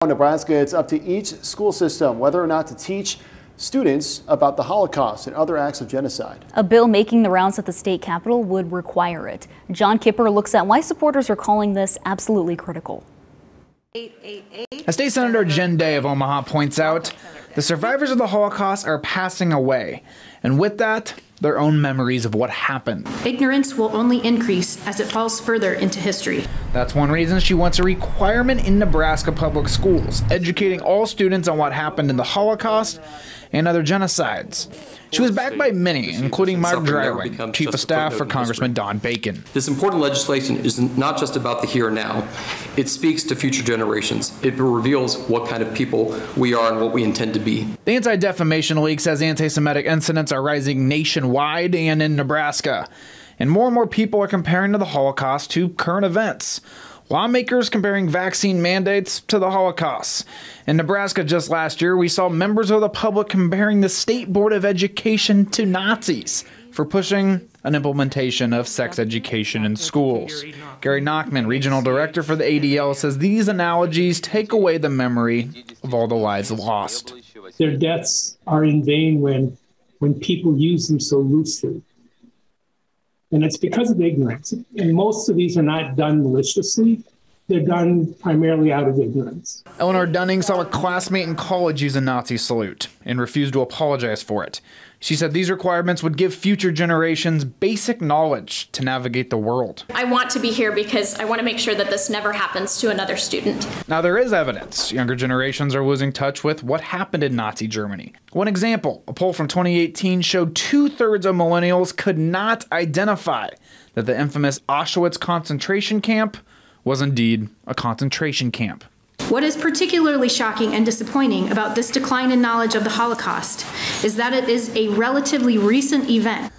In Nebraska, it's up to each school system whether or not to teach students about the Holocaust and other acts of genocide. A bill making the rounds at the state capitol would require it. John Kipper looks at why supporters are calling this absolutely critical. As State Senator Jen Day of Omaha points out, the survivors of the Holocaust are passing away, and with that, their own memories of what happened. Ignorance will only increase as it falls further into history. That's one reason she wants a requirement in Nebraska public schools, educating all students on what happened in the Holocaust and other genocides. She was backed by many, including Mark Dreiling, Chief of Staff for Congressman Don Bacon. This important legislation is not just about the here and now. It speaks to future generations. It reveals what kind of people we are and what we intend to be. The Anti-Defamation League says anti-Semitic incidents are rising nationwide and in Nebraska. And more people are comparing the Holocaust to current events. Lawmakers comparing vaccine mandates to the Holocaust. In Nebraska just last year, we saw members of the public comparing the State Board of Education to Nazis for pushing an implementation of sex education in schools. Gary Nachman, Regional Director for the ADL, says these analogies take away the memory of all the lives lost. Their deaths are in vain when people use them so loosely. And it's because of ignorance. And most of these are not done maliciously. They're done primarily out of ignorance. Eleanor Dunning saw a classmate in college use a Nazi salute and refused to apologize for it. She said these requirements would give future generations basic knowledge to navigate the world. I want to be here because I want to make sure that this never happens to another student. Now, there is evidence younger generations are losing touch with what happened in Nazi Germany. One example, a poll from 2018 showed 2/3 of millennials could not identify that the infamous Auschwitz concentration camp was indeed a concentration camp. What is particularly shocking and disappointing about this decline in knowledge of the Holocaust is that it is a relatively recent event.